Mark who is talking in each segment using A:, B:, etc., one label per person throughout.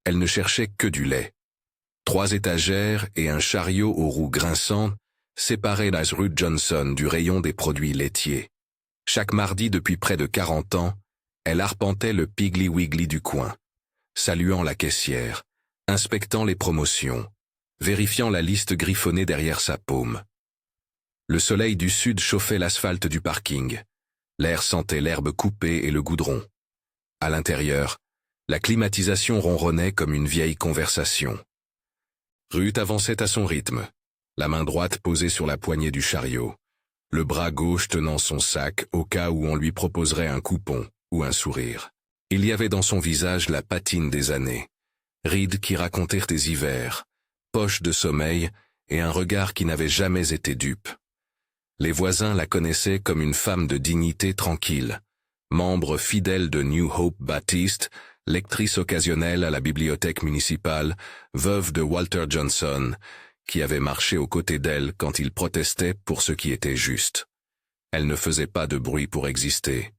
A: Elle ne cherchait que du lait. 3 étagères et un chariot aux roues grinçantes séparaient la rue Johnson du rayon des produits laitiers. Chaque mardi depuis près de 40 ans, elle arpentait le Piggly Wiggly du coin, saluant la caissière, inspectant les promotions, vérifiant la liste griffonnée derrière sa paume. Le soleil du sud chauffait l'asphalte du parking. L'air sentait l'herbe coupée et le goudron. À l'intérieur, la climatisation ronronnait comme une vieille conversation. Ruth avançait à son rythme, la main droite posée sur la poignée du chariot, le bras gauche tenant son sac au cas où on lui proposerait un coupon ou un sourire. Il y avait dans son visage la patine des années, rides qui racontèrent des hivers, poches de sommeil et un regard qui n'avait jamais été dupe. Les voisins la connaissaient comme une femme de dignité tranquille, membre fidèle de New Hope Baptiste, lectrice occasionnelle à la bibliothèque municipale, veuve de Walter Johnson, qui avait marché aux côtés d'elle quand il protestait pour ce qui était juste. Elle ne faisait pas de bruit pour exister.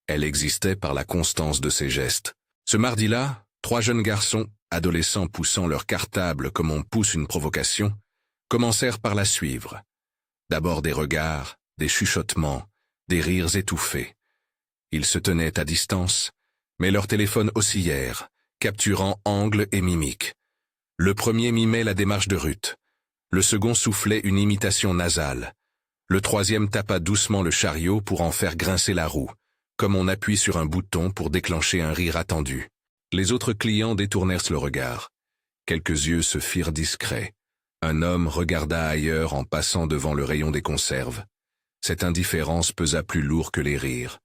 A: Elle existait par la constance de ses gestes. Ce mardi-là, 3 jeunes garçons, adolescents poussant leur cartable comme on pousse une provocation, commencèrent par la suivre. D'abord des regards, des chuchotements, des rires étouffés. Ils se tenaient à distance, mais leurs téléphones oscillèrent, capturant angles et mimiques. Le premier mimait la démarche de Ruth. Le second soufflait une imitation nasale. Le troisième tapa doucement le chariot pour en faire grincer la roue, comme on appuie sur un bouton pour déclencher un rire attendu. Les autres clients détournèrent le regard. Quelques yeux se firent discrets. Un homme regarda ailleurs en passant devant le rayon des conserves. Cette indifférence pesa plus lourd que les rires.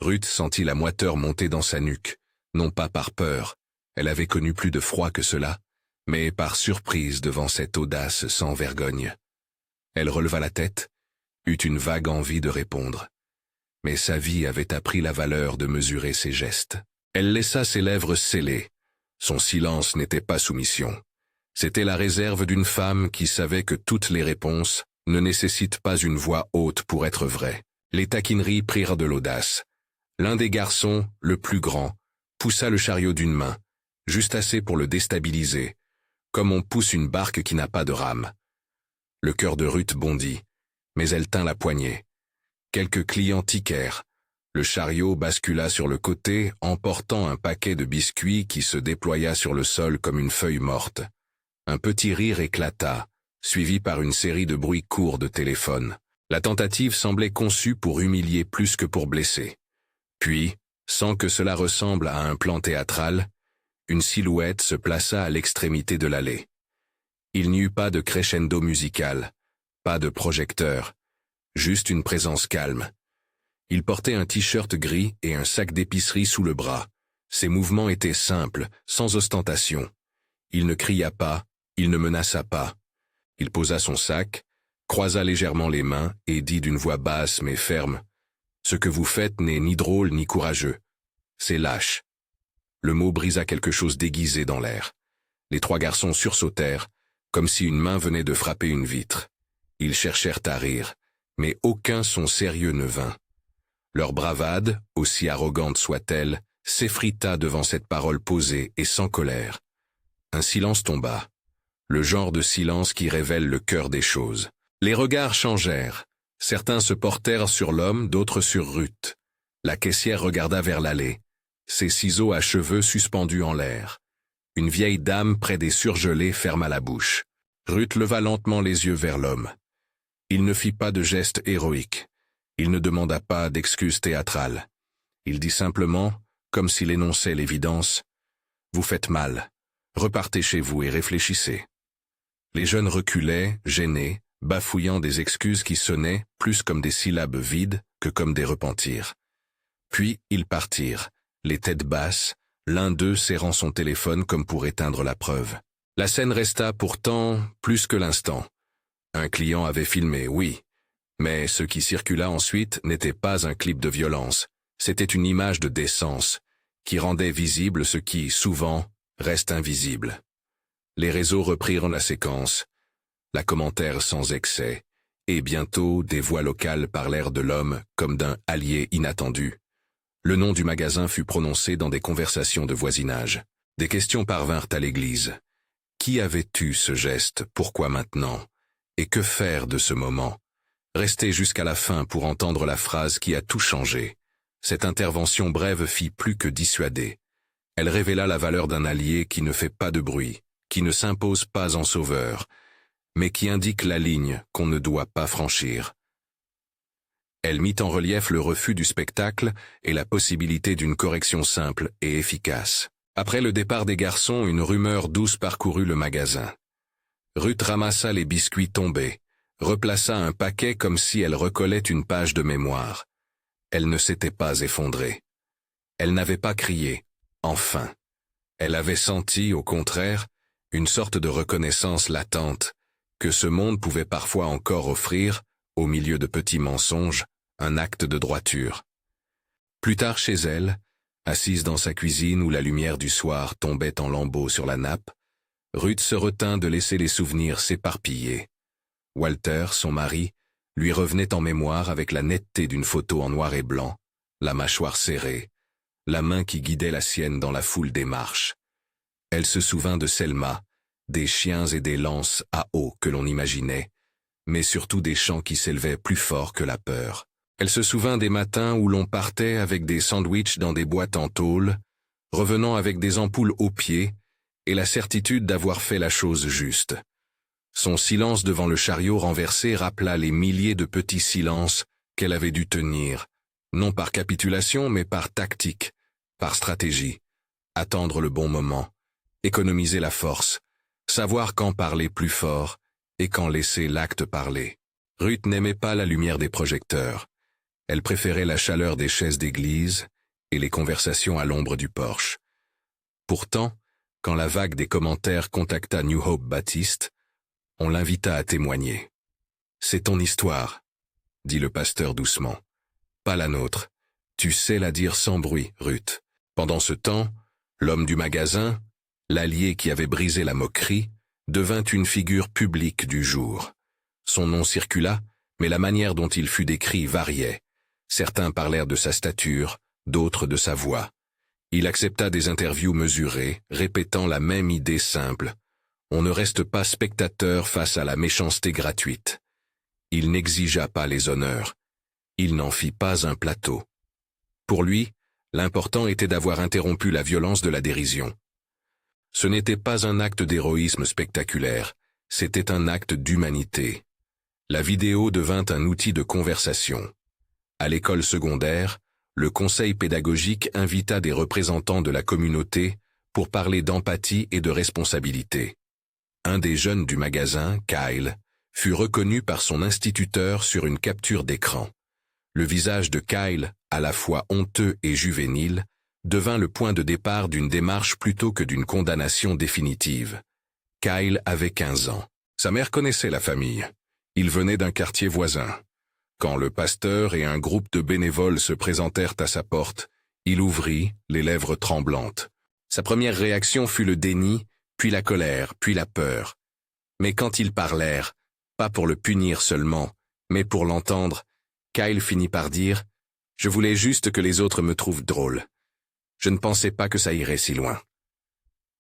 A: Ruth sentit la moiteur monter dans sa nuque, non pas par peur, elle avait connu plus de froid que cela, mais par surprise devant cette audace sans vergogne. Elle releva la tête, eut une vague envie de répondre. Mais sa vie avait appris la valeur de mesurer ses gestes. Elle laissa ses lèvres scellées. Son silence n'était pas soumission. C'était la réserve d'une femme qui savait que toutes les réponses ne nécessitent pas une voix haute pour être vraies. Les taquineries prirent de l'audace. L'un des garçons, le plus grand, poussa le chariot d'une main, juste assez pour le déstabiliser, comme on pousse une barque qui n'a pas de rame. Le cœur de Ruth bondit, mais elle tint la poignée. Quelques clients tiquèrent. Le chariot bascula sur le côté, emportant un paquet de biscuits qui se déploya sur le sol comme une feuille morte. Un petit rire éclata, suivi par une série de bruits courts de téléphone. La tentative semblait conçue pour humilier plus que pour blesser. Puis, sans que cela ressemble à un plan théâtral, une silhouette se plaça à l'extrémité de l'allée. Il n'y eut pas de crescendo musical, pas de projecteur, juste une présence calme. Il portait un t-shirt gris et un sac d'épicerie sous le bras. Ses mouvements étaient simples, sans ostentation. Il ne cria pas, il ne menaça pas. Il posa son sac, croisa légèrement les mains et dit d'une voix basse mais ferme: « Ce que vous faites n'est ni drôle ni courageux. C'est lâche. » Le mot brisa quelque chose d'aiguisé dans l'air. Les 3 garçons sursautèrent, comme si une main venait de frapper une vitre. Ils cherchèrent à rire, mais aucun son sérieux ne vint. Leur bravade, aussi arrogante soit-elle, s'effrita devant cette parole posée et sans colère. Un silence tomba, le genre de silence qui révèle le cœur des choses. Les regards changèrent. Certains se portèrent sur l'homme, d'autres sur Ruth. La caissière regarda vers l'allée, ses ciseaux à cheveux suspendus en l'air. Une vieille dame près des surgelés ferma la bouche. Ruth leva lentement les yeux vers l'homme. Il ne fit pas de geste héroïque. Il ne demanda pas d'excuses théâtrales. Il dit simplement, comme s'il énonçait l'évidence: « Vous faites mal. Repartez chez vous et réfléchissez. » Les jeunes reculaient, gênés, bafouillant des excuses qui sonnaient plus comme des syllabes vides que comme des repentirs. Puis ils partirent, les têtes basses, l'un d'eux serrant son téléphone comme pour éteindre la preuve. La scène resta pourtant plus que l'instant. Un client avait filmé, oui, mais ce qui circula ensuite n'était pas un clip de violence, c'était une image de décence, qui rendait visible ce qui, souvent, reste invisible. Les réseaux reprirent la séquence, la commentaire sans excès, et bientôt des voix locales parlèrent de l'homme comme d'un allié inattendu. Le nom du magasin fut prononcé dans des conversations de voisinage. Des questions parvinrent à l'église. Qui avait eu ce geste? Pourquoi maintenant? Et que faire de ce moment? Rester jusqu'à la fin pour entendre la phrase qui a tout changé. Cette intervention brève fit plus que dissuader. Elle révéla la valeur d'un allié qui ne fait pas de bruit, qui ne s'impose pas en sauveur, mais qui indique la ligne qu'on ne doit pas franchir. Elle mit en relief le refus du spectacle et la possibilité d'une correction simple et efficace. Après le départ des garçons, une rumeur douce parcourut le magasin. Ruth ramassa les biscuits tombés, replaça un paquet comme si elle recollait une page de mémoire. Elle ne s'était pas effondrée. Elle n'avait pas crié « enfin ». Elle avait senti, au contraire, une sorte de reconnaissance latente, que ce monde pouvait parfois encore offrir, au milieu de petits mensonges, un acte de droiture. Plus tard chez elle, assise dans sa cuisine où la lumière du soir tombait en lambeaux sur la nappe, Ruth se retint de laisser les souvenirs s'éparpiller. Walter, son mari, lui revenait en mémoire avec la netteté d'une photo en noir et blanc, la mâchoire serrée, la main qui guidait la sienne dans la foule des marches. Elle se souvint de Selma, des chiens et des lances à eau que l'on imaginait, mais surtout des chants qui s'élevaient plus fort que la peur. Elle se souvint des matins où l'on partait avec des sandwichs dans des boîtes en tôle, revenant avec des ampoules aux pieds, et la certitude d'avoir fait la chose juste. Son silence devant le chariot renversé rappela les milliers de petits silences qu'elle avait dû tenir, non par capitulation mais par tactique, par stratégie, attendre le bon moment, économiser la force, savoir quand parler plus fort et quand laisser l'acte parler. Ruth n'aimait pas la lumière des projecteurs. Elle préférait la chaleur des chaises d'église et les conversations à l'ombre du porche. Pourtant, quand la vague des commentaires contacta New Hope Baptiste, on l'invita à témoigner. « C'est ton histoire », dit le pasteur doucement. « Pas la nôtre. Tu sais la dire sans bruit, Ruth. » Pendant ce temps, l'homme du magasin, l'allié qui avait brisé la moquerie, devint une figure publique du jour. Son nom circula, mais la manière dont il fut décrit variait. Certains parlèrent de sa stature, d'autres de sa voix. Il accepta des interviews mesurées, répétant la même idée simple. On ne reste pas spectateur face à la méchanceté gratuite. Il n'exigea pas les honneurs. Il n'en fit pas un plateau. Pour lui, l'important était d'avoir interrompu la violence de la dérision. Ce n'était pas un acte d'héroïsme spectaculaire, c'était un acte d'humanité. La vidéo devint un outil de conversation. À l'école secondaire, le conseil pédagogique invita des représentants de la communauté pour parler d'empathie et de responsabilité. Un des jeunes du magasin, Kyle, fut reconnu par son instituteur sur une capture d'écran. Le visage de Kyle, à la fois honteux et juvénile, devint le point de départ d'une démarche plutôt que d'une condamnation définitive. Kyle avait 15 ans. Sa mère connaissait la famille. Il venait d'un quartier voisin. Quand le pasteur et un groupe de bénévoles se présentèrent à sa porte, il ouvrit, les lèvres tremblantes. Sa première réaction fut le déni, puis la colère, puis la peur. Mais quand ils parlèrent, pas pour le punir seulement, mais pour l'entendre, Kyle finit par dire « Je voulais juste que les autres me trouvent drôle. Je ne pensais pas que ça irait si loin. »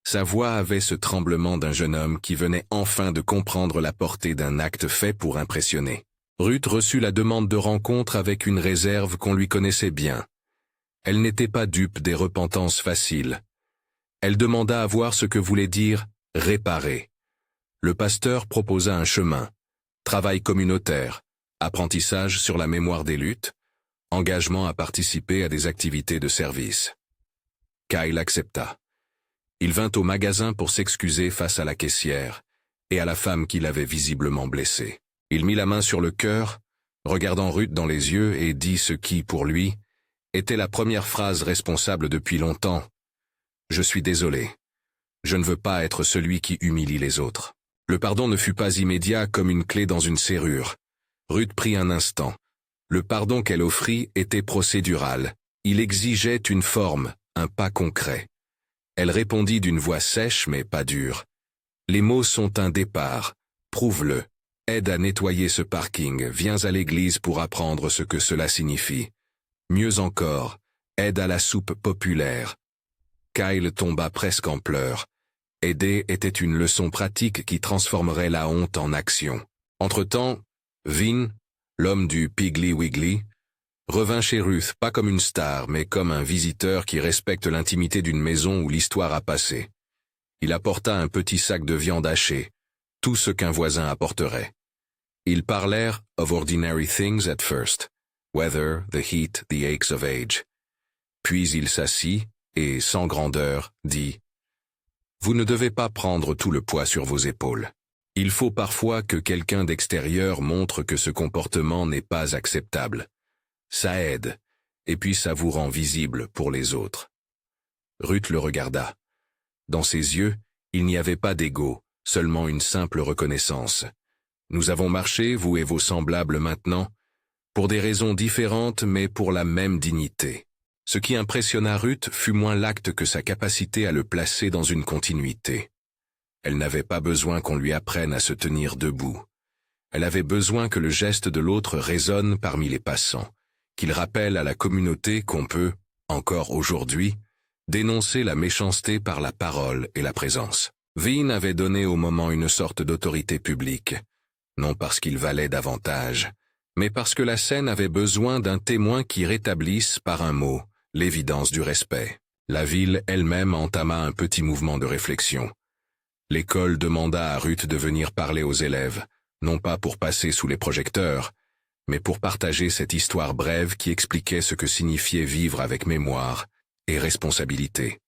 A: Sa voix avait ce tremblement d'un jeune homme qui venait enfin de comprendre la portée d'un acte fait pour impressionner. Ruth reçut la demande de rencontre avec une réserve qu'on lui connaissait bien. Elle n'était pas dupe des repentances faciles. Elle demanda à voir ce que voulait dire « réparer ». Le pasteur proposa un chemin, travail communautaire, apprentissage sur la mémoire des luttes, engagement à participer à des activités de service. Kyle accepta. Il vint au magasin pour s'excuser face à la caissière et à la femme qui l'avait visiblement blessé. Il mit la main sur le cœur, regardant Ruth dans les yeux et dit ce qui, pour lui, était la première phrase responsable depuis longtemps. « Je suis désolé. Je ne veux pas être celui qui humilie les autres. » Le pardon ne fut pas immédiat comme une clé dans une serrure. Ruth prit un instant. Le pardon qu'elle offrit était procédural. Il exigeait une forme, un pas concret. Elle répondit d'une voix sèche mais pas dure. « Les mots sont un départ. Prouve-le. Aide à nettoyer ce parking. Viens à l'église pour apprendre ce que cela signifie. Mieux encore, aide à la soupe populaire. » Kyle tomba presque en pleurs. Aider était une leçon pratique qui transformerait la honte en action. Entre-temps, Vin, l'homme du Piggly Wiggly, revint chez Ruth pas comme une star, mais comme un visiteur qui respecte l'intimité d'une maison où l'histoire a passé. Il apporta un petit sac de viande hachée, tout ce qu'un voisin apporterait. Ils parlèrent of ordinary things at first, weather, the heat, the aches of age. Puis il s'assit et, sans grandeur, dit « Vous ne devez pas prendre tout le poids sur vos épaules. Il faut parfois que quelqu'un d'extérieur montre que ce comportement n'est pas acceptable. Ça aide, et puis ça vous rend visible pour les autres. » Ruth le regarda. Dans ses yeux, il n'y avait pas d'ego, seulement une simple reconnaissance. Nous avons marché, vous et vos semblables maintenant, pour des raisons différentes mais pour la même dignité. Ce qui impressionna Ruth fut moins l'acte que sa capacité à le placer dans une continuité. Elle n'avait pas besoin qu'on lui apprenne à se tenir debout. Elle avait besoin que le geste de l'autre résonne parmi les passants, qu'il rappelle à la communauté qu'on peut, encore aujourd'hui, dénoncer la méchanceté par la parole et la présence. Vin avait donné au moment une sorte d'autorité publique, non parce qu'il valait davantage, mais parce que la scène avait besoin d'un témoin qui rétablisse par un mot l'évidence du respect. La ville elle-même entama un petit mouvement de réflexion. L'école demanda à Ruth de venir parler aux élèves, non pas pour passer sous les projecteurs, mais pour partager cette histoire brève qui expliquait ce que signifiait vivre avec mémoire et responsabilité.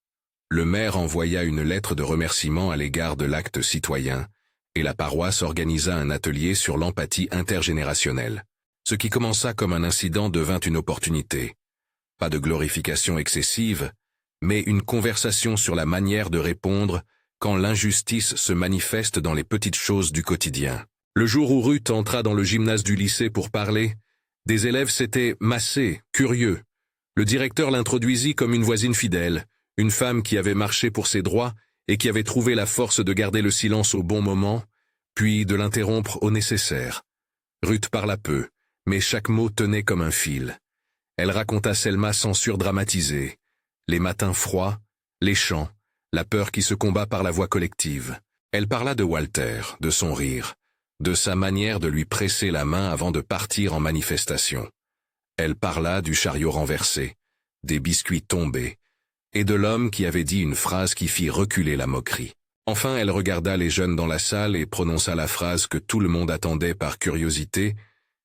A: Le maire envoya une lettre de remerciement à l'égard de l'acte citoyen, et la paroisse organisa un atelier sur l'empathie intergénérationnelle. Ce qui commença comme un incident devint une opportunité. Pas de glorification excessive, mais une conversation sur la manière de répondre quand l'injustice se manifeste dans les petites choses du quotidien. Le jour où Ruth entra dans le gymnase du lycée pour parler, des élèves s'étaient massés, curieux. Le directeur l'introduisit comme une voisine fidèle, une femme qui avait marché pour ses droits et qui avait trouvé la force de garder le silence au bon moment, puis de l'interrompre au nécessaire. Ruth parla peu, mais chaque mot tenait comme un fil. Elle raconta Selma sans surdramatiser, les matins froids, les chants, la peur qui se combat par la voix collective. Elle parla de Walter, de son rire, de sa manière de lui presser la main avant de partir en manifestation. Elle parla du chariot renversé, des biscuits tombés, et de l'homme qui avait dit une phrase qui fit reculer la moquerie. Enfin, elle regarda les jeunes dans la salle et prononça la phrase que tout le monde attendait par curiosité,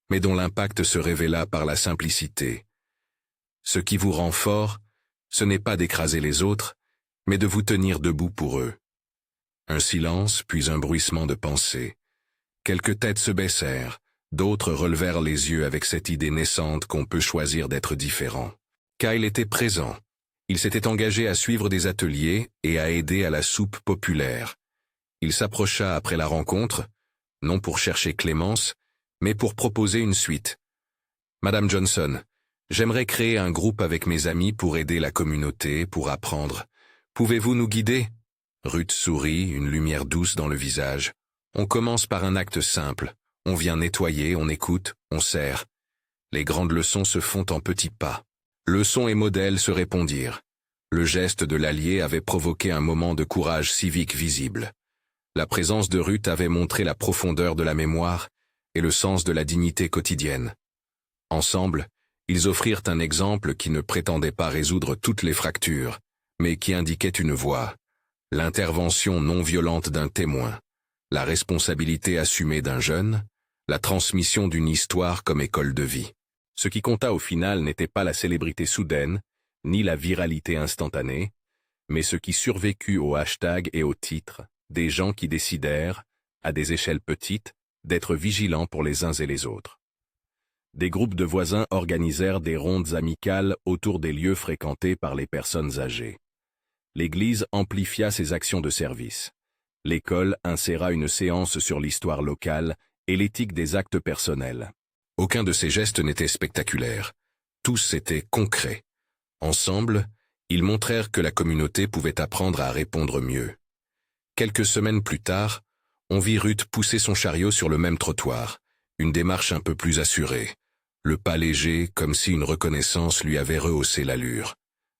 A: mais dont l'impact se révéla par la simplicité. Ce qui vous rend fort, ce n'est pas d'écraser les autres, mais de vous tenir debout pour eux. Un silence, puis un bruissement de pensée. Quelques têtes se baissèrent, d'autres relevèrent les yeux avec cette idée naissante qu'on peut choisir d'être différent. Kyle était présent. Il s'était engagé à suivre des ateliers et à aider à la soupe populaire. Il s'approcha après la rencontre, non pour chercher clémence, mais pour proposer une suite. « Madame Johnson, j'aimerais créer un groupe avec mes amis pour aider la communauté, pour apprendre. Pouvez-vous nous guider ?» Ruth sourit, une lumière douce dans le visage. « On commence par un acte simple. On vient nettoyer, on écoute, on sert. Les grandes leçons se font en petits pas. » Leçons et modèles se répondirent. Le geste de l'allié avait provoqué un moment de courage civique visible. La présence de Ruth avait montré la profondeur de la mémoire et le sens de la dignité quotidienne. Ensemble, ils offrirent un exemple qui ne prétendait pas résoudre toutes les fractures, mais qui indiquait une voie, l'intervention non violente d'un témoin, la responsabilité assumée d'un jeune, la transmission d'une histoire comme école de vie. Ce qui compta au final n'était pas la célébrité soudaine, ni la viralité instantanée, mais ce qui survécut au hashtag et au titre, des gens qui décidèrent, à des échelles petites, d'être vigilants pour les uns et les autres. Des groupes de voisins organisèrent des rondes amicales autour des lieux fréquentés par les personnes âgées. L'Église amplifia ses actions de service. L'école inséra une séance sur l'histoire locale et l'éthique des actes personnels. Aucun de ces gestes n'était spectaculaire. Tous étaient concrets. Ensemble, ils montrèrent que la communauté pouvait apprendre à répondre mieux. Quelques semaines plus tard, on vit Ruth pousser son chariot sur le même trottoir, une démarche un peu plus assurée, le pas léger comme si une reconnaissance lui avait rehaussé l'allure.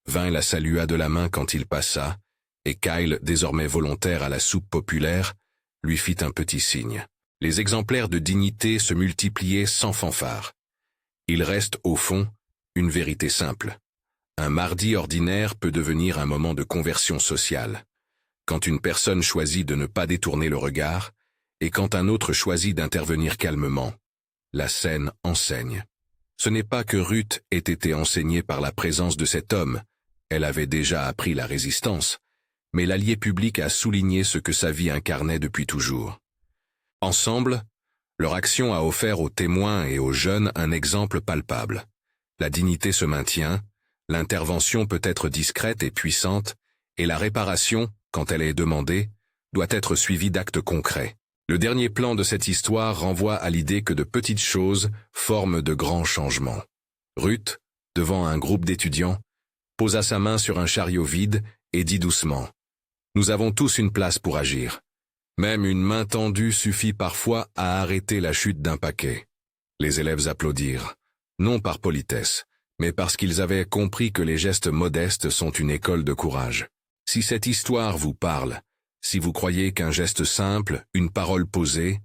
A: vint et la salua de la main quand il passa, et Kyle, désormais volontaire à la soupe populaire, lui fit un petit signe. Les exemplaires de dignité se multipliaient sans fanfare. Il reste, au fond, une vérité simple. Un mardi ordinaire peut devenir un moment de conversion sociale. Quand une personne choisit de ne pas détourner le regard, et quand un autre choisit d'intervenir calmement, la scène enseigne. Ce n'est pas que Ruth ait été enseignée par la présence de cet homme, elle avait déjà appris la résistance, mais l'allié public a souligné ce que sa vie incarnait depuis toujours. Ensemble, leur action a offert aux témoins et aux jeunes un exemple palpable. La dignité se maintient, l'intervention peut être discrète et puissante, et la réparation, quand elle est demandée, doit être suivie d'actes concrets. Le dernier plan de cette histoire renvoie à l'idée que de petites choses forment de grands changements. Ruth, devant un groupe d'étudiants, posa sa main sur un chariot vide et dit doucement « Nous avons tous une place pour agir. Même une main tendue suffit parfois à arrêter la chute d'un paquet. » Les élèves applaudirent, non par politesse, mais parce qu'ils avaient compris que les gestes modestes sont une école de courage. Si cette histoire vous parle, si vous croyez qu'un geste simple, une parole posée,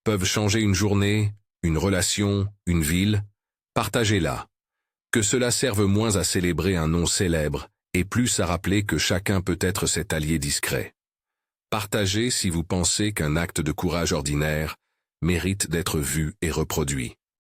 A: peuvent changer une journée, une relation, une ville, partagez-la. Que cela serve moins à célébrer un nom célèbre et plus à rappeler que chacun peut être cet allié discret. Partagez si vous pensez qu'un acte de courage ordinaire mérite d'être vu et reproduit.